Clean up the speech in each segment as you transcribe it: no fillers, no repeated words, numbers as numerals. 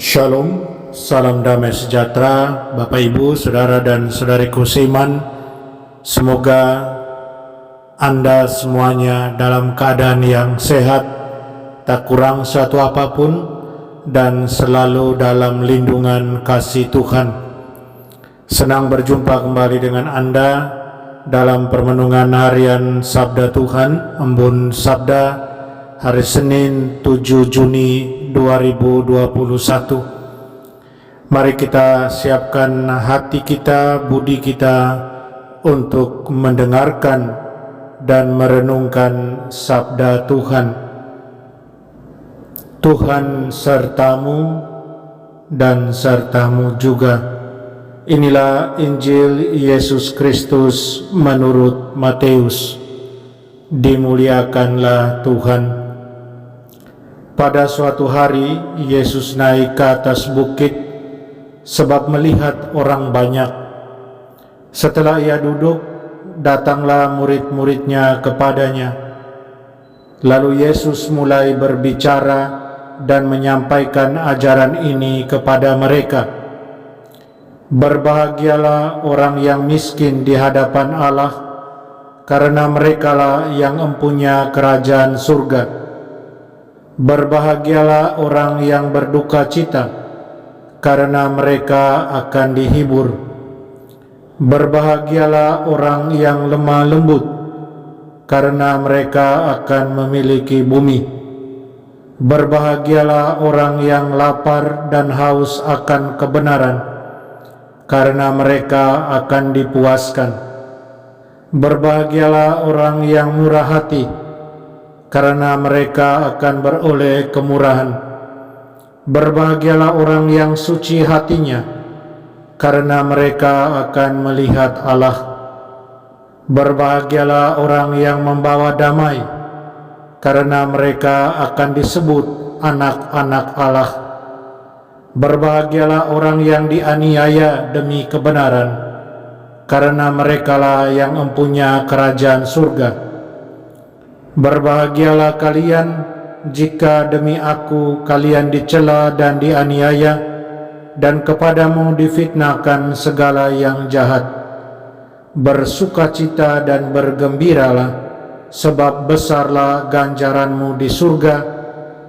Shalom, salam damai sejahtera Bapak Ibu, Saudara dan Saudariku seiman. Semoga Anda semuanya dalam keadaan yang sehat, tak kurang suatu apapun, dan selalu dalam lindungan kasih Tuhan. Senang berjumpa kembali dengan Anda dalam permenungan harian Sabda Tuhan, Embun Sabda, hari Senin 7 Juni 2021. Mari kita siapkan hati kita, budi kita untuk mendengarkan dan merenungkan sabda Tuhan. Tuhan sertamu dan sertamu juga. Inilah Injil Yesus Kristus menurut Matius. Dimuliakanlah Tuhan. Pada suatu hari, Yesus naik ke atas bukit sebab melihat orang banyak. Setelah ia duduk, datanglah murid-muridnya kepadanya. Lalu Yesus mulai berbicara dan menyampaikan ajaran ini kepada mereka. Berbahagialah orang yang miskin di hadapan Allah, karena merekalah yang empunya kerajaan surga. Berbahagialah orang yang berduka cita, karena mereka akan dihibur. Berbahagialah orang yang lemah lembut, karena mereka akan memiliki bumi. Berbahagialah orang yang lapar dan haus akan kebenaran, karena mereka akan dipuaskan. Berbahagialah orang yang murah hati, karena mereka akan beroleh kemurahan. Berbahagialah orang yang suci hatinya, karena mereka akan melihat Allah. Berbahagialah orang yang membawa damai, karena mereka akan disebut anak-anak Allah. Berbahagialah orang yang dianiaya demi kebenaran, karena merekalah yang empunya kerajaan surga. Berbahagialah kalian jika demi aku kalian dicela dan dianiaya, dan kepadamu difitnahkan segala yang jahat. Bersukacita dan bergembiralah, sebab besarlah ganjaranmu di surga,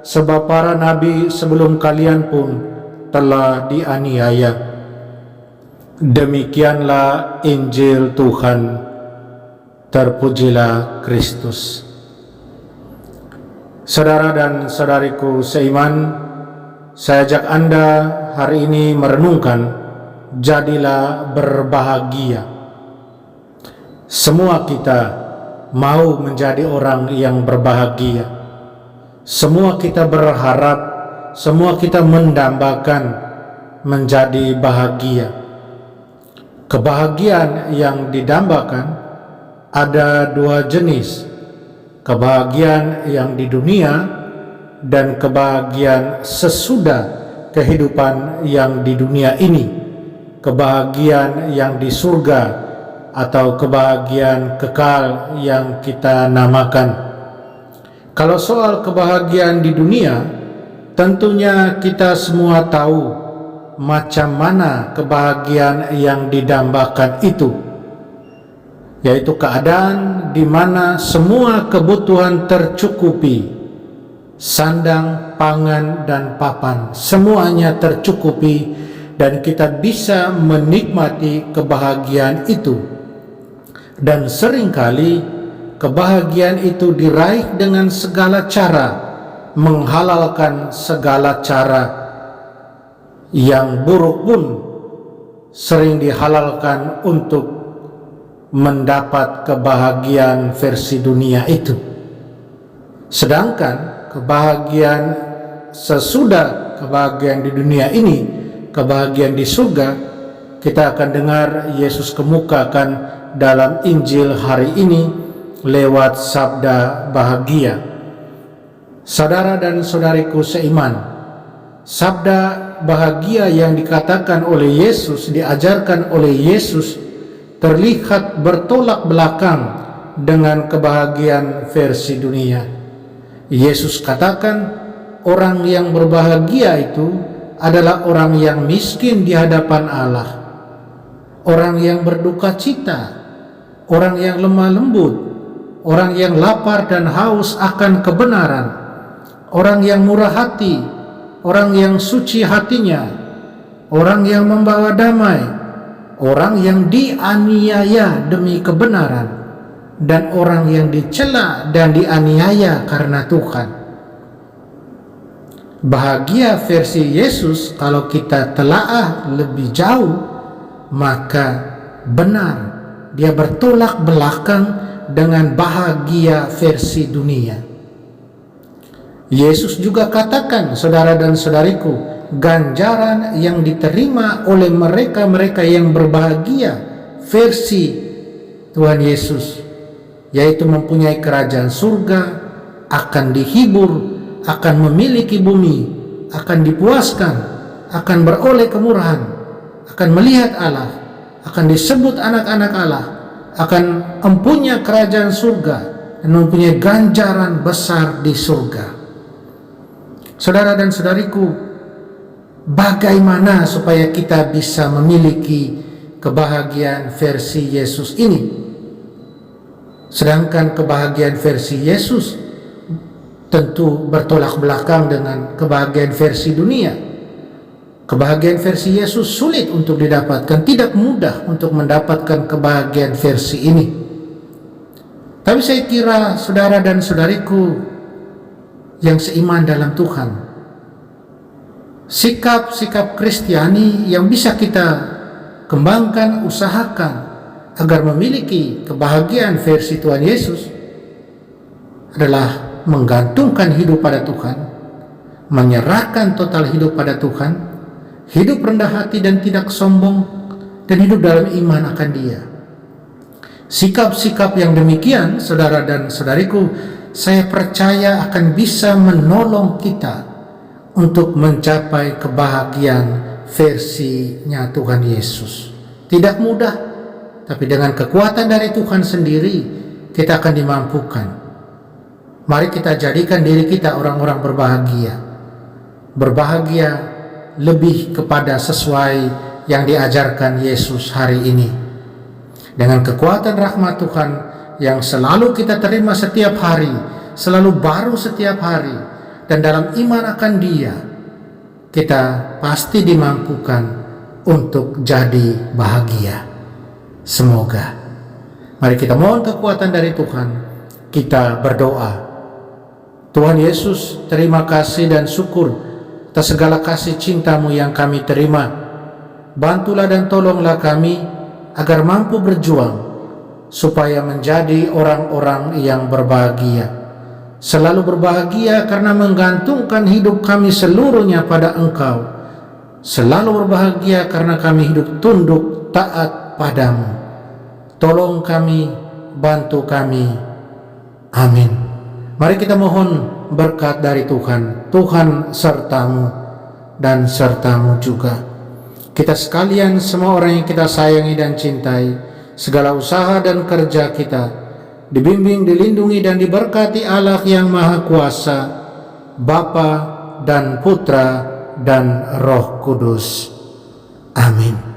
sebab para nabi sebelum kalian pun telah dianiaya. Demikianlah Injil Tuhan. Terpujilah Kristus. Saudara dan saudariku seiman, saya ajak Anda hari ini merenungkan, jadilah berbahagia. Semua kita mau menjadi orang yang berbahagia. Semua kita berharap, semua kita mendambakan menjadi bahagia. Kebahagiaan yang didambakan ada dua jenis. Kebahagiaan yang di dunia dan kebahagiaan sesudah kehidupan yang di dunia ini. Kebahagiaan yang di surga atau kebahagiaan kekal yang kita namakan. Kalau soal kebahagiaan di dunia, tentunya kita semua tahu macam mana kebahagiaan yang didambakan itu, yaitu keadaan di mana semua kebutuhan tercukupi, sandang, pangan, dan papan, semuanya tercukupi, dan kita bisa menikmati kebahagiaan itu. Dan seringkali kebahagiaan itu diraih dengan segala cara, menghalalkan segala cara. Yang buruk pun sering dihalalkan untuk mendapat kebahagiaan versi dunia itu. Sedangkan kebahagiaan sesudah kebahagiaan di dunia ini, kebahagiaan di surga, kita akan dengar Yesus kemukakan dalam Injil hari ini lewat sabda bahagia. Saudara dan saudariku seiman, sabda bahagia yang dikatakan oleh Yesus, diajarkan oleh Yesus, terlihat bertolak belakang dengan kebahagiaan versi dunia. Yesus katakan orang yang berbahagia itu adalah orang yang miskin di hadapan Allah, orang yang berduka cita, orang yang lemah lembut, orang yang lapar dan haus akan kebenaran, orang yang murah hati, orang yang suci hatinya, orang yang membawa damai, orang yang dianiaya demi kebenaran, dan orang yang dicela dan dianiaya karena Tuhan. Bahagia versi Yesus kalau kita telaah lebih jauh, maka benar dia bertolak belakang dengan bahagia versi dunia. Yesus juga katakan, saudara dan saudariku, ganjaran yang diterima oleh mereka-mereka yang berbahagia versi Tuhan Yesus, yaitu mempunyai kerajaan surga, akan dihibur, akan memiliki bumi, akan dipuaskan, akan beroleh kemurahan, akan melihat Allah, akan disebut anak-anak Allah, akan mempunyai kerajaan surga dan mempunyai ganjaran besar di surga. Saudara dan saudariku, bagaimana supaya kita bisa memiliki kebahagiaan versi Yesus ini? Sedangkan kebahagiaan versi Yesus tentu bertolak belakang dengan kebahagiaan versi dunia. Kebahagiaan versi Yesus sulit untuk didapatkan, tidak mudah untuk mendapatkan kebahagiaan versi ini. Tapi saya kira saudara dan saudariku yang seiman dalam Tuhan, sikap-sikap Kristiani yang bisa kita kembangkan, usahakan agar memiliki kebahagiaan versi Tuhan Yesus adalah menggantungkan hidup pada Tuhan, menyerahkan total hidup pada Tuhan, hidup rendah hati dan tidak sombong, dan hidup dalam iman akan Dia. Sikap-sikap yang demikian, saudara dan saudariku, saya percaya akan bisa menolong kita untuk mencapai kebahagiaan versinya Tuhan Yesus. Tidak mudah, tapi dengan kekuatan dari Tuhan sendiri kita akan dimampukan. Mari kita jadikan diri kita orang-orang berbahagia. Berbahagia lebih kepada sesuai yang diajarkan Yesus hari ini. Dengan kekuatan rahmat Tuhan yang selalu kita terima setiap hari, selalu baru setiap hari, dan dalam iman akan Dia, kita pasti dimampukan untuk jadi bahagia. Semoga. Mari kita mohon kekuatan dari Tuhan. Kita berdoa. Tuhan Yesus, terima kasih dan syukur atas segala kasih cinta-Mu yang kami terima. Bantulah dan tolonglah kami agar mampu berjuang supaya menjadi orang-orang yang berbahagia. Selalu berbahagia karena menggantungkan hidup kami seluruhnya pada Engkau. Selalu berbahagia karena kami hidup tunduk taat padamu. Tolong kami, bantu kami. Amin. Mari kita mohon berkat dari Tuhan. Tuhan sertamu dan sertamu juga. Kita sekalian, semua orang yang kita sayangi dan cintai, segala usaha dan kerja kita dibimbing, dilindungi dan diberkati Allah yang Maha Kuasa, Bapa dan Putra dan Roh Kudus. Amin.